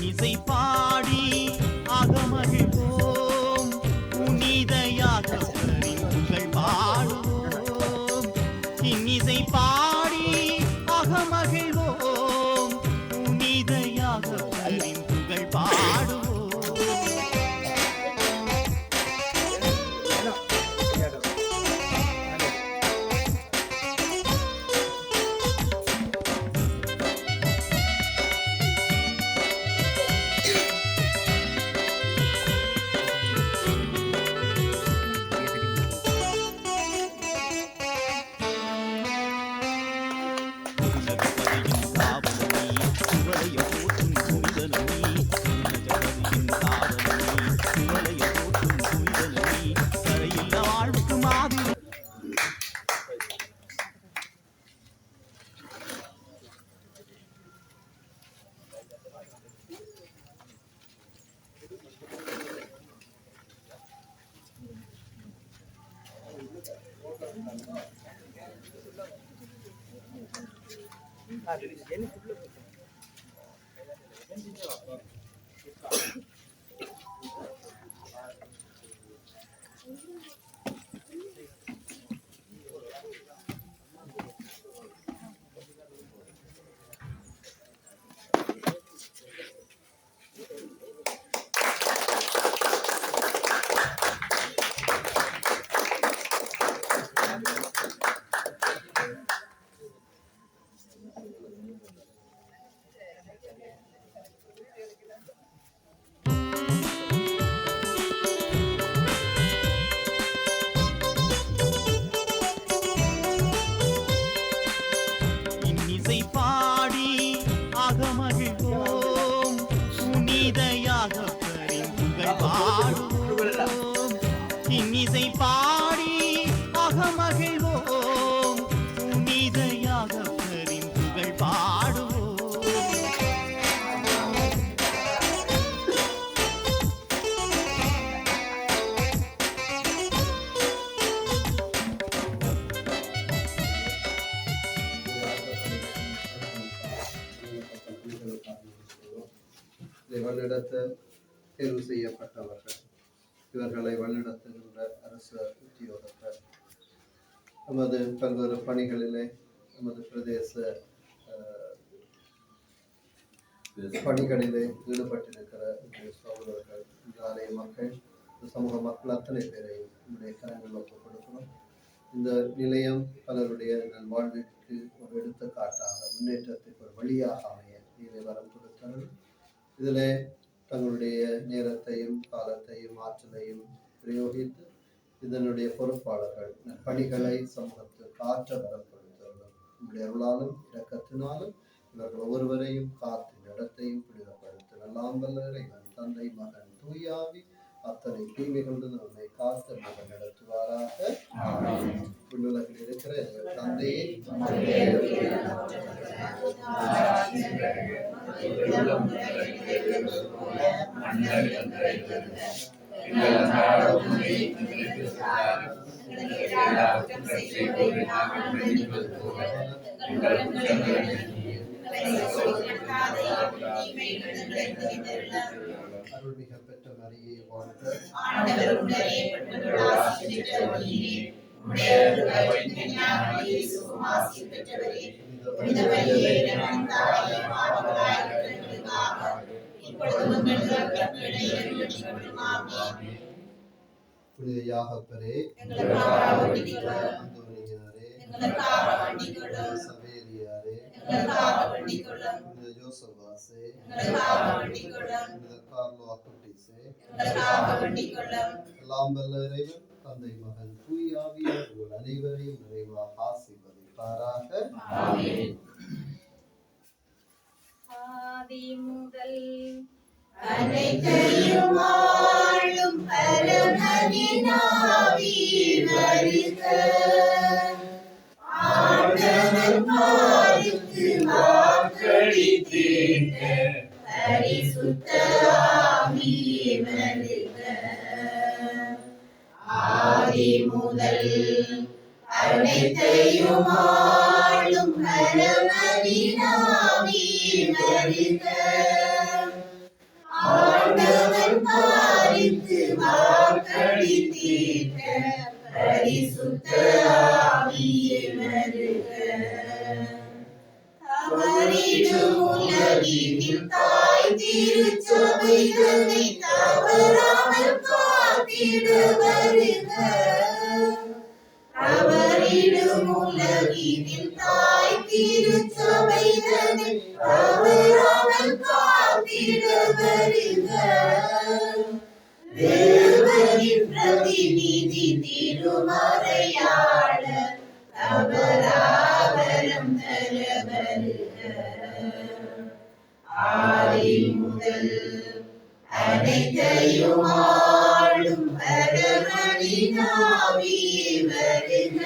இன்னிசை பாடி அகமகிழ்வோம் புனிதையாக புகழ் பாடுவோம். இன்னிசை பாடி அகமகிழ்வோம் புனிதையாக புகழ் பாடுவோம். இன்னிசை பாடி அகமகிழ்வோம் புனிதையாக புகழ் பாடுவோம். வழிநடத்த தேர்வு செய்யப்பட்டவர்கள், இவர்களை வழிநடத்துகின்ற அரசு உத்தியோகத்தர், நமது பல்வேறு பணிகளிலே நமது பிரதேச பணிகளிலே ஈடுபட்டிருக்கிற சகோதரர்கள், இந்த ஆலய மக்கள், இந்த சமூக மக்கள் அத்தனை பேரையும் நம்முடைய கரங்கள் ஒப்புக் கொடுக்கிறோம். இந்த நிலையம் பலருடைய வாழ்விற்கு ஒரு எடுத்துக்காட்டாக, முன்னேற்றத்துக்கு ஒரு வழியாக அமைய இதை வரம் கொடுத்தார்கள். இதில் தங்களுடைய நேரத்தையும் காலத்தையும் ஆற்றலையும் பிரயோகித்து இதனுடைய பொறுப்பாளர்கள் பணிகளை சமூகத்துக்கு ஆற்ற வரப்படுத்தவர்கள். நம்முடைய அருளாலும் இரக்கத்தினாலும் இவர்கள் ஒவ்வொருவரையும் காத்து இடத்தையும் புனிதப்படுத்த எல்லாம் வல்ல இறைவன் தந்தை மகன் தூயாவி அத்தனை தீமைகள் நம்மை காத்து மகன் நடத்துவாராக. உலகில் இருக்கிற தந்தையை அருள்மிக பெற்ற மரியே வாழ்க. புனித யாகப்பரே, அந்தோனியாரே, சவேரியாரே, புனித ஜோசபாசே, புனித கார்லோ அக்குட்டிசே, எல்லாம் வல்ல இறைவன் தந்தை மகன் தூயாவியார் அனைவரையும் நிறைவாக ஆசீர்வதிப்பாராக. ஆதி முதல் அனைத்தையும் ஆளும் பரமனின் ஆவி வருக. ஆண்டவர் பாருக்கு வாக்களித்தேன் பரிசுத்த ஆவி வருக. ஆதி முதல் அனைத்தையும் ஆளும் பரமனின் ஆவி வருக. பாரித்து வாக்களித்தீர்க்க பரிசுத்த ஆவியே வருக. தவறிடும் உலகினில் தாய் திருச்சபைதனை தவறாமல் காத்திட வருக. தவறிடும் உலகினில் தாய் திருச்சபைதனை தவறாமல் காத்திட வருக. தேவனின் பிரதிநிதி திருமறையாளர் தவறாவரம் தர வருக. ஆதி முதல் அனைத்தையும் ஆளும் பரமனின் ஆவியே வருக.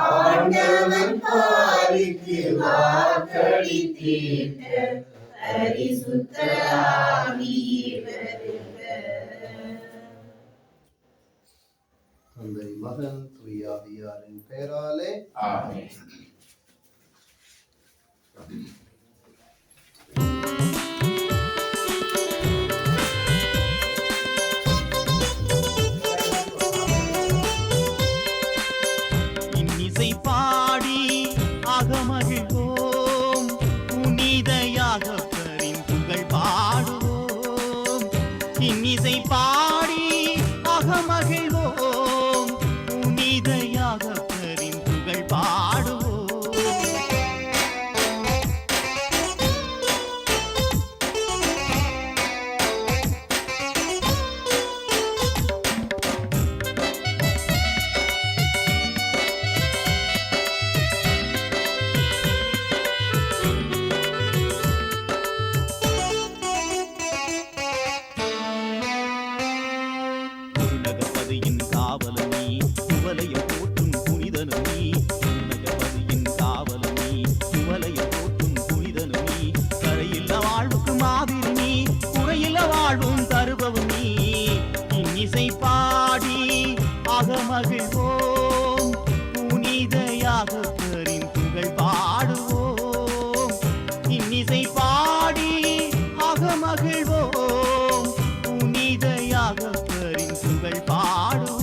ஆண்டவன் பாருக்கு வாக்களித்தீர்க்க பரிசுத்த ஆவியே வருக. தந்தை மகன் தூய ஆவியாரின் பெயராலே ஆமென். இன்னிசை பாடி அகமகிழ்வோம், புனித யாகப்பரின் புகழ் பாடுவோம். இன்னிசை பாடி அகமகிழ்வோம், புனித யாகப்பரின் புகழ் பாடுவோம். திருநகப்பதியின் காவலனி குவலையம் போற்றும் புனிதனுமி. திருநகப்பதியின் காவலனி குவலையம் போற்றும் புனிதனுமி. கரையில்ல வாழ்வுக்கு மாதிரி நீ, குறையில்ல வாழ்வும் தருபவும் நீ. இன்னிசை பாடி அகமகிழ்வோம், புனித யாகப்பரின் புகழ் பாடுவோம். இன்னிசை பாடி அகமகிழ்வோம், புனித யாகப்பரின் புகழ் பாடுவோம்.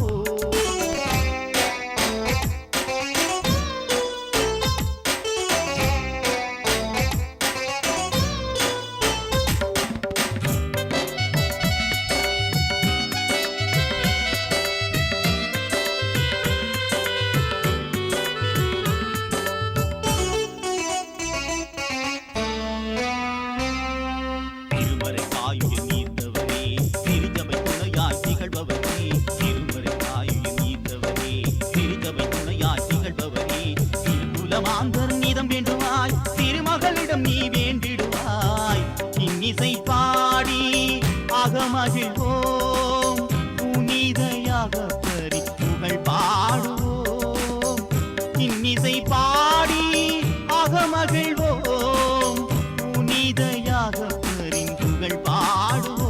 திருமறை காயுயில் நீர்த்தவரே, திருச்சபை துணையாய் திகழ்பவரே. திருமறை காயுயில் நீர்த்தவரே, திருச்சபை துணையாய் திகழ்பவரே. திருக்குலமாந்தர் நீதம் வேண்டுவாய், திருமகளிடம் நீ வேண்டிடுவாய். இன்னிசை பாடி அகமகிழ்வோம், புனித யாகப்பரின் புகழ் பாடுவோம். இன்னிசை பாடி அகமகிழ்வோம், புனித யாகப்பரின் புகழ் பாடுவோம்.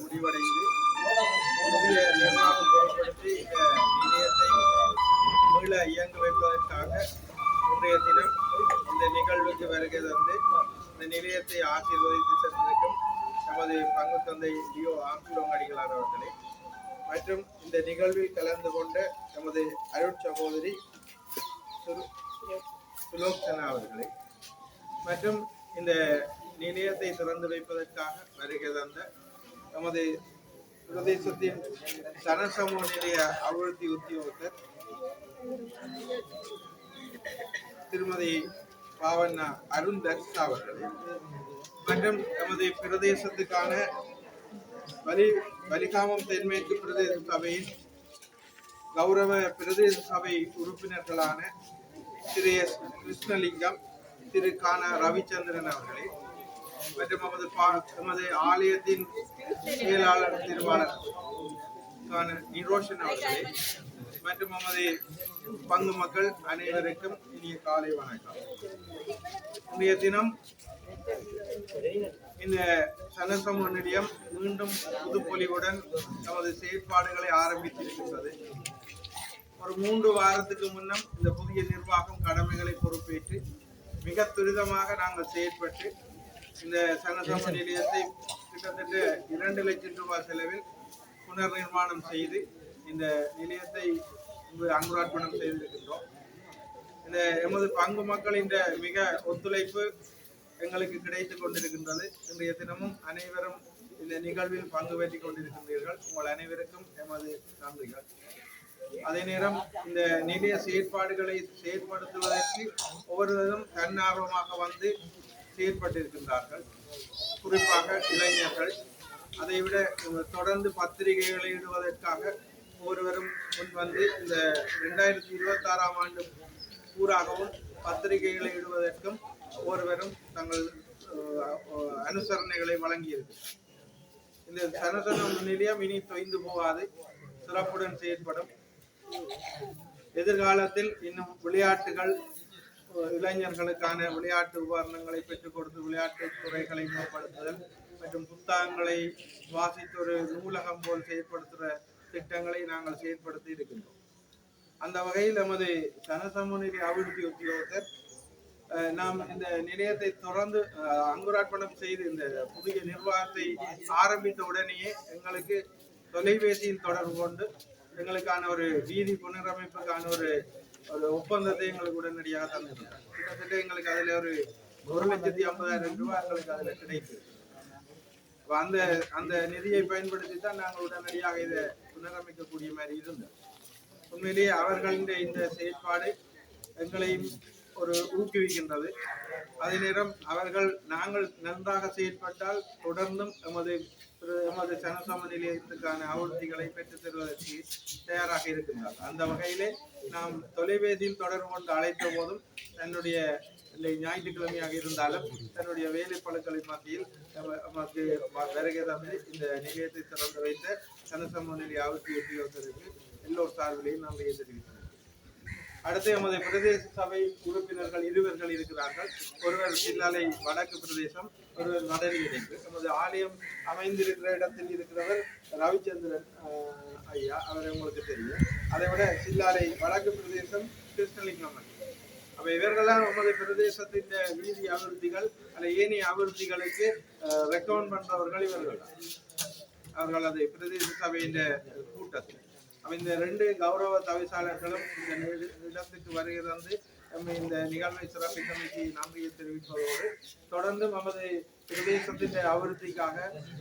முடிவடைந்து புதிய நிர்வாகம் பொருட்படுத்தி இந்த நிலையத்தை மீள இயங்க வைப்பதற்காக இன்றைய தினம் இந்த நிகழ்வுக்கு வருகை தந்து இந்த நிலையத்தை ஆசீர்வதித்து சென்றிருக்கும் நமது பங்கு தந்தை லியோ ஆம்ஸ்ட்ராங் அடிகளார் அவர்களே, மற்றும் இந்த நிகழ்வில் கலந்து கொண்ட நமது அருட் சகோதரி சுலோக்சனா அவர்களே, மற்றும் இந்த நிலையத்தை திறந்து வைப்பதற்காக வருகை தந்த நமது பிரதேசத்தின் சனசமூக நிலைய அபிவிருத்தி உத்தியோகத்தர் திருமதி பாவண்ணா அருந்தர்ஸ் அவர்களே, மற்றும் நமது பிரதேசத்துக்கான வலிகாமம் தென்மேற்கு பிரதேச சபையின் கௌரவ பிரதேச சபை உறுப்பினர்களான திரு எஸ் கிருஷ்ணலிங்கம், திரு கான ரவிச்சந்திரன் அவர்களே, மற்றும் நமது ஆலயத்தின் செயலாளர் திருவாளர் நிரோஷன் அவர்களே, மற்றும் நமது பங்கு மக்கள் அனைவருக்கும் இனிய காலை வணக்கம். இன்றைய தினம் இந்த சனசமூக நிலையம் மீண்டும் புதுப்பொலிவுடன் நமது செயற்பாடுகளை ஆரம்பித்திருக்கின்றது. ஒரு 3 வாரத்துக்கு முன்னம் இந்த புதிய நிர்வாகம் கடமைகளை பொறுப்பேற்று மிக துரிதமாக நாங்கள் செயற்பட்டு இந்த சனசமூக நிலையத்தை கிட்டத்தட்ட 2 லட்சம் ரூபாய் செலவில் புனர் நிர்மாணம் செய்து இந்த நிலையத்தை அங்குரார்ப்பணம் செய்திருக்கின்றோம். இந்த எமது பங்கு மக்களின் மிக ஒத்துழைப்பு எங்களுக்கு கிடைத்துக் கொண்டிருக்கின்றது. இன்றைய தினமும் அனைவரும் இந்த நிகழ்வில் பங்கு பெற்றுக் கொண்டிருக்கின்றீர்கள். உங்கள் அனைவருக்கும் எமது நன்றிகள். அதே நேரம் இந்த நிலைய செயற்பாடுகளை செயற்படுத்துவதற்கு ஒவ்வொருவரும் தன்னார்வமாக வந்து செயற்பட்டிருக்கின்றார்கள். குறிப்பாக இளைஞர்கள். அதைவிட தொடர்ந்து பத்திரிகைகளை இடுவதற்காக ஒவ்வொருவரும் முன் வந்து இந்த 2026ஆம் ஆண்டு பூராகவும் பத்திரிகைகளை இடுவதற்கும் ஒவ்வொருவரும் தங்கள் அனுசரணைகளை வழங்கியிருக்கு. இந்த சனசமூக நிலையம் இனி தொய்ந்து போகாது, சிறப்புடன் செயற்படும். எதிர்காலத்தில் இன்னும் விளையாட்டுகள், இளைஞர்களுக்கான விளையாட்டு உபகரணங்களை பெற்றுக் கொடுத்து விளையாட்டு துறைகளை மேம்படுத்துதல் மற்றும் புத்தகங்களை வாசித்து ஒரு நூலகம் போல் செயற்படுத்துகிற திட்டங்களை நாங்கள் செயற்படுத்தி இருக்கின்றோம். அந்த வகையில் நமது சனசமூக நிலைய அபிவிருத்தி உத்தியோகத்தர் நாம் இந்த நிலையத்தை தொடர்ந்து அங்குரார்ப்பணம் செய்து இந்த புதிய நிர்வாகத்தை ஆரம்பித்த உடனேயே எங்களுக்கு தொலைபேசியில் தொடர்பு கொண்டு எங்களுக்கான ஒரு வீதி புனரமைப்புக்கான ஒரு ஒப்பந்தத்தை எங்களுக்கு உடனடியாக தந்திருந்தார். கிட்டத்தட்ட எங்களுக்கு அதில் ஒரு 1,50,000 ரூபாய் எங்களுக்கு அதில் கிடைத்தது. அந்த நிதியை பயன்படுத்தி தான் நாங்கள் உடனடியாக இதை புனரமைக்கக்கூடிய மாதிரி இருந்தோம். உண்மையிலேயே அவர்களின் இந்த செயற்பாடு எங்களையும் ஒரு ஊக்குவிக்கின்றது. அதே நேரம் நாங்கள் நன்றாக செயற்பட்டால் தொடர்ந்தும் எமது சனசமூக நிலையத்துக்கான அபிவிருத்திகளை பெற்றுத் தருவதற்கு தயாராக இருக்கின்றார். அந்த வகையிலே நாம் தொலைபேசியில் தொடர்பு கொண்டு அழைத்த போதும் தன்னுடைய ஞாயிற்றுக்கிழமையாக இருந்தாலும் தன்னுடைய வேலை பழுக்களை மத்தியில் நமக்கு வருகை தந்து இந்த நிலையத்தை திறந்து வைத்த சனசமூக நிலைய அபிவிருத்தி உத்தியோகத்தருக்கு எல்லோர் சார்பிலையும் நன்றியை தெரிவிக்கிறோம். அடுத்து எமது பிரதேச சபை உறுப்பினர்கள் 2 இருக்கிறார்கள். ஒருவர் சில்லாலை வடக்கு பிரதேசம், ஒருவர் மதனி இடைப்பு. எமது ஆலயம் அமைந்திருக்கிற இடத்தில் இருக்கிறவர் ரவிச்சந்திரன் ஐயா, அவர் உங்களுக்கு தெரியும். அதை விட சில்லாலை வடக்கு பிரதேசம் கிருஷ்ணலிங்கம். அப்ப இவர்களால் நமது பிரதேசத்தின் வீதி அபிவிருத்திகள் அல்ல ஏனைய அபிவிருத்திகளுக்கு ரெக்கமெண்ட் பண்றவர்கள் இவர்கள். அவர்கள் அதை பிரதேச சபையின் கூட்டத்தில் இந்த 2 கௌரவ தவிசாளர்களும் இந்த இடத்துக்கு வருகை தந்து இந்த நிகழ்வை சிறப்பித்தமைக்கு நன்றியை தெரிவிப்பதோடு தொடர்ந்து நமது பிரதேசத்தின் அபிவிருத்திக்காக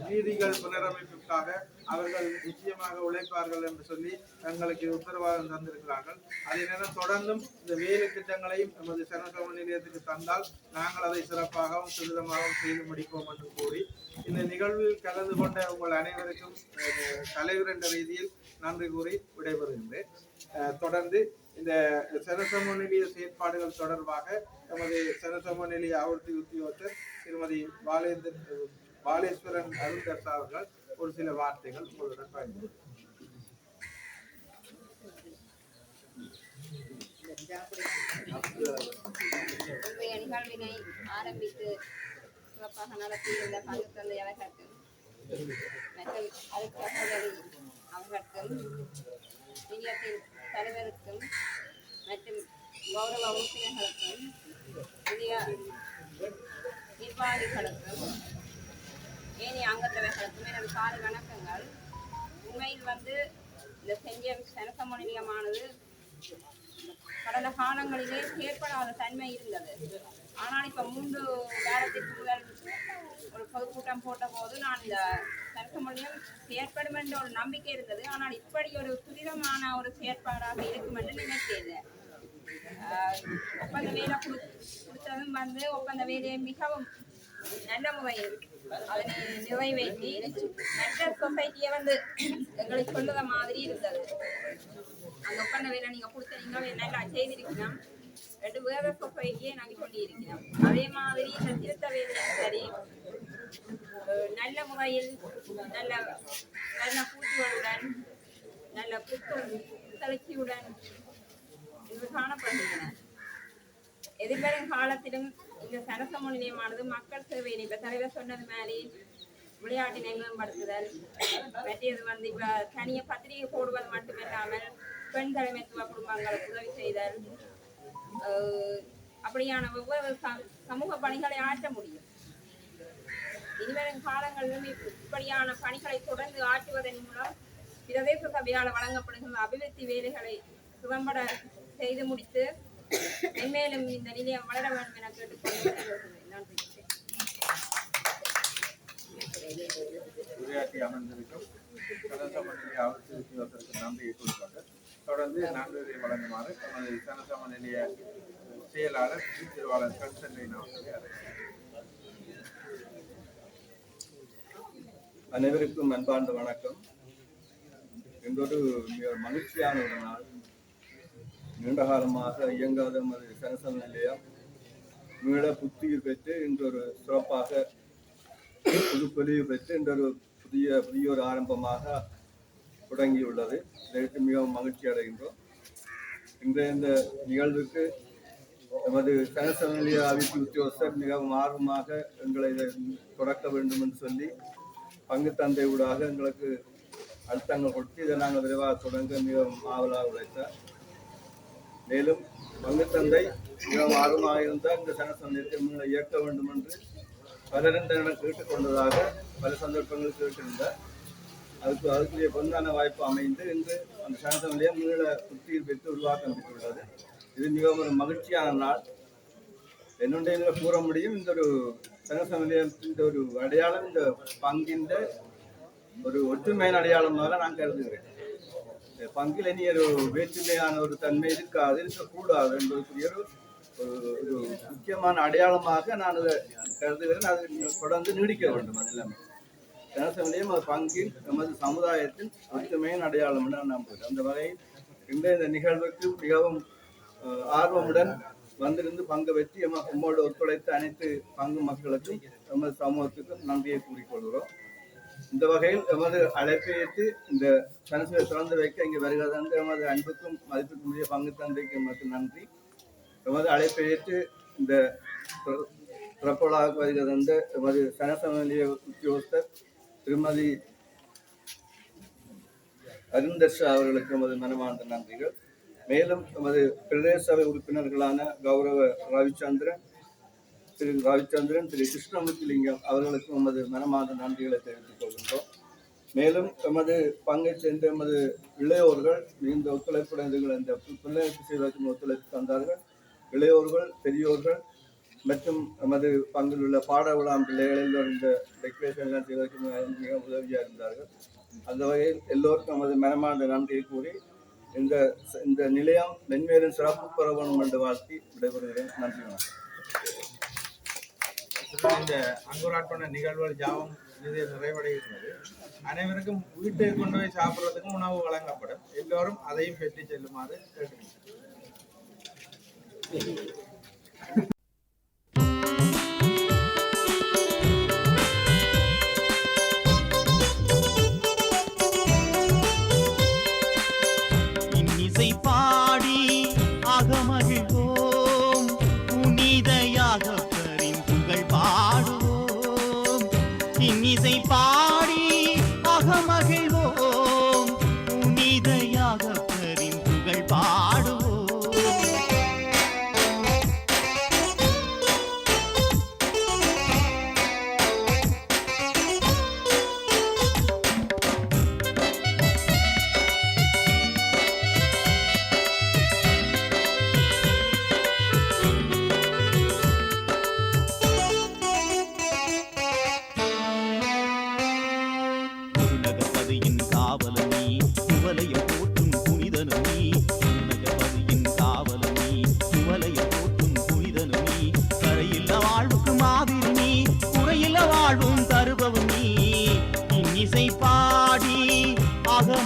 வீதிகள் புனரமைப்புக்காக அவர்கள் நிச்சயமாக உழைப்பார்கள் என்று சொல்லி எங்களுக்கு உத்தரவாதம் தந்திருக்கிறார்கள். அதே நேரம் தொடர்ந்தும் இந்த வேலை திட்டங்களையும் நமது சனசமூக நிலையத்துக்கு தந்தால் நாங்கள் அதை சிறப்பாகவும் துரிதமாகவும் செய்து முடிப்போம் என்று கூறி இந்த நிகழ்வில் கலந்து கொண்ட உங்கள் அனைவருக்கும் தலைவர் என்ற ரீதியில் நன்றி கூறி விடைபெறுகின்றேன். தொடர்ந்து இந்த சனசமூக நிலைய செயற்பாடுகள் தொடர்பாக நமது சனசமூக நிலைய அபிவிருத்தி உத்தியோகத்தர் திருமதி பாலேஸ்வரன் அருந்தர்ஸ் அவர்கள் ஒரு சில வார்த்தைகள் உங்களுடன் பயன்படுத்தும். நிகழ்வினை ஆரம்பித்து சிறப்பாக நடத்தியிருந்த பங்கு தந்தை அவர்களுக்கும் மற்றும் அதுக்காக அவர்களுக்கும் நிலையத்தின் தலைவருக்கும் மற்றும் கௌரவ உறுப்பினர்களுக்கும் நிலைய நிர்வாகிகளுக்கும் ஏனைய அங்கத்தவர்களுக்கும் எனது காலை வணக்கங்கள். உண்மையில் இந்த செஞ்ச சனசமூக நிலையமானது கடந்த காலங்களிலே செயற்படாத தன்மை இருந்தது. ஆனால் இப்ப 3 வாரத்திற்கு முதல் ஒரு பொதுக்கூட்டம் போட்ட போது நான் இந்த சனசமூக நிலையம் செயற்படும் என்ற ஒரு நம்பிக்கை இருந்தது. ஆனால் இப்படி ஒரு துரிதமான ஒரு செயற்பாடாக இருக்கும் என்று நினைத்தேன். ஒப்பந்த வேலை கொடுத்ததும் ஒப்பந்த வேலையை மிகவும் நல்ல முறையில் அதனை நிறைவேற்றி நல்ல சொசைட்டியை எங்களுக்கு சொல்லுற மாதிரி இருந்தது. அந்த ஒப்பந்த வேலை நீங்க கொடுத்தீங்க நல்லா செய்திருக்கணும். 2 வேற சொசைட்டியை நாங்கள் சொல்லியிருக்கிறோம். அதே மாதிரி இந்த திருத்த வேலையும் சரி நல்ல முறையில் நல்ல நல்ல பூச்சிகளுடன் நல்ல புத்தளர்ச்சியுடன் இது காணப்படுகின்றன. எதிர்வரும் காலத்திலும் இந்த சனசமூக நிலையமானது மக்கள் சேவையை இப்ப தலைவர் சொன்னது மாதிரி விளையாட்டினை மேம்படுத்துதல், மற்றது வந்து இப்ப தனிய பத்திரிகை போடுவது மட்டுமில்லாமல் பெண் தலைமைத்துவ குடும்பங்களுக்கு உதவி செய்தல், அப்படியான ஒவ்வொரு சமூக பணிகளை ஆற்ற முடியும். இனிவரும் காலங்களிலும் இப்படியான பணிகளை தொடர்ந்து ஆற்றுவதன் மூலம் பிரதேச சபையால் வழங்கப்படுகின்ற அபிவிருத்தி வேலைகளை சுகம்பட செய்து முடித்து மென்மேலும் இந்த நிலையம் வளர வேண்டும் என கேட்டுக்கொண்டு நன்றி. உரையாற்றி அமர்ந்திருக்கும் சனசமநிலைய அவர்களுக்கு நன்றியை கூறிக்கொண்டு தொடர்ந்து நன்றியை வழங்குமாறு நமது சனசமநிலைய செயலாளர் திருவாளர் கன்சன்ட்ரைன் அவர்களை அனைவருக்கும் அன்பார்ந்த வணக்கம். இன்றொரு மிக மகிழ்ச்சியான ஒரு நாள். நீண்ட காலமாக இயங்காத நமது சனசம நிலையம் மீள புத்துயிர் பெற்று இன்றொரு சிறப்பாக புதுப்பொலிவு பெற்று இன்றொரு புதிய ஒரு ஆரம்பமாக தொடங்கியுள்ளது. இதற்கு மிகவும் மகிழ்ச்சி அடைகின்றோம். இன்றைய இந்த நிகழ்வுக்கு நமது சனசம நிலைய அபிவிருத்தி உத்தியோகஸ்தர் மிகவும் ஆர்வமாக எங்களை இதை தொடக்க வேண்டும் என்று சொல்லி பங்கு தந்தை ஊடாக எங்களுக்கு அழுத்தங்கள் கொடுத்து இதை நாங்கள் விரைவாக தொடங்க மிகவும் ஆவலாக உழைத்தார். மேலும் பங்கு தந்தை மிகவும் ஆர்வமாக இருந்தால் இந்த சனசம நிலையத்தை இயக்க வேண்டும் என்று பலரும் தன்னிடம் கேட்டுக்கொண்டதாக பல சந்தர்ப்பங்கள் கேட்டிருந்தார். அதுக்குரிய பொன்னான வாய்ப்பு அமைந்து இன்று அந்த சனசம நிலையம் மீள புத்துயிர் பெற்று உருவாக்கம் பெற்றுள்ளது. இது மிகவும் ஒரு மகிழ்ச்சியான நாள். என்னுடைய கூற முடியும், இந்த ஒரு சனசம நிலையத்தின் ஒரு அடையாளம் இந்த பங்கின் ஒரு ஒற்றுமையான அடையாளமாக நான் கருதுகிறேன். பங்கில் இனி ஒரு வேற்றுமையான ஒரு தன்மை இருக்காது, இருக்கக்கூடாது என்பதற்குரிய ஒரு முக்கியமான அடையாளமாக நான் அதை கருதுகிறேன். அது தொடர்ந்து நீடிக்க வேண்டும். அது எல்லாமே சனசம நிலையம் ஒரு பங்கில் நமது சமுதாயத்தின் ஒற்றுமையின் அடையாளம் என்று நான் நம்புகிறேன். அந்த வகையில் இந்த நிகழ்வுக்கு மிகவும் ஆர்வமுடன் வந்திருந்து பங்கு பெற்று உம்மோடு ஒத்துழைத்த அனைத்து பங்கு மக்களுக்கும் நமது சமூகத்துக்கும் நன்றியை கூறிக்கொள்கிறோம். இந்த வகையில் எமது அழைப்பை ஏற்று இந்த சனசபை திறந்து வைக்க இங்கே வருகிறது எமது அன்புக்கும் மதிப்புக்கும் உரிய பங்கு தந்தைக்கு எமக்கு நன்றி. எமது அழைப்பை ஏற்று இந்த சிறப்புகளாக வருகிறது எமது சனசம நிலைய உத்தியோகஸ்தர் திருமதி அருந்தர்ஷா அவர்களுக்கு எமது மனமார்ந்த நன்றிகள். மேலும் நமது பிரதேச சபை உறுப்பினர்களான கௌரவ திரு ரவிச்சந்திரன், திரு கிருஷ்ணமுத்துலிங்கம் அவர்களுக்கும் நமது மனமார்ந்த நன்றிகளை தெரிவித்துக் கொள்கின்றோம். மேலும் எமது பங்கை சேர்ந்த எமது இளையோர்கள் மிகுந்த ஒத்துழைப்புடன் இந்த புல்லமைப்பு செய்வதற்கு ஒத்துழைப்பு தந்தார்கள். இளையோர்கள், பெரியோர்கள் மற்றும் எமது பங்கில் உள்ள பாட விழாம் பிள்ளைகளில் இந்த டெக்கரேஷன் எல்லாம் செய்வதற்கு மிக உதவியாக இருந்தார்கள். அந்த வகையில் எல்லோருக்கும் நமது மனமார்ந்த நன்றியை கூறி இந்த நிலையம் மென்மேலும் சிறப்பு பெற வேண்டும் என்று வாழ்த்தி விடைபெறுகிறேன். நன்றி. இந்த அங்குராட்பண நிகழ்வுகள் யாவும் நிறைவடைகிறது. அனைவருக்கும் வீட்டை கொண்டு போய் சாப்பிட்றதுக்கும் உணவு வழங்கப்படும். எல்லோரும் அதையும் பெற்று செல்லுமாறு கேட்டுக்கிறேன். பாடி அகமகிழ்வோம், புனிதையாக புகழ் பாடுவோம். இன்னிசை பாடி அகமகிழ்வோம், புனிதையாக புகழ் பாடுவோம்.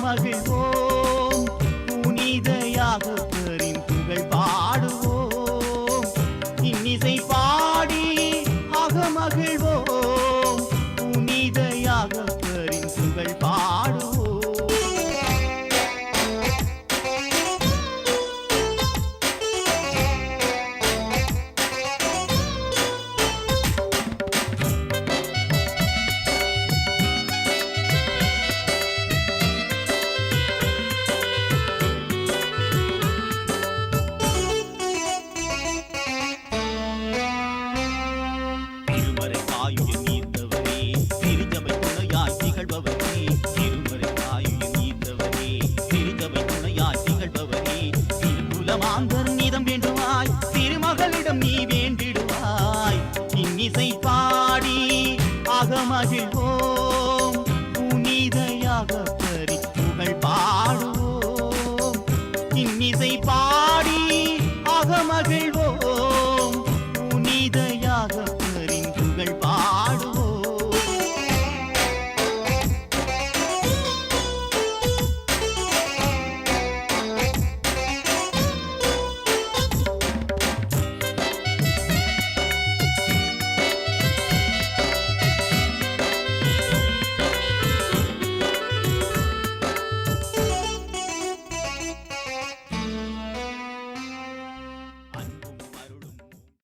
மகிழ்வோம், புனிதையாக புகழ் பாடுவோம். இன்னிசை பாடி அகமகிழ்வோம், புனிதையாக புகழ் பாடுவோம். இன்னிசை பாடி அகமகிழ்வோம்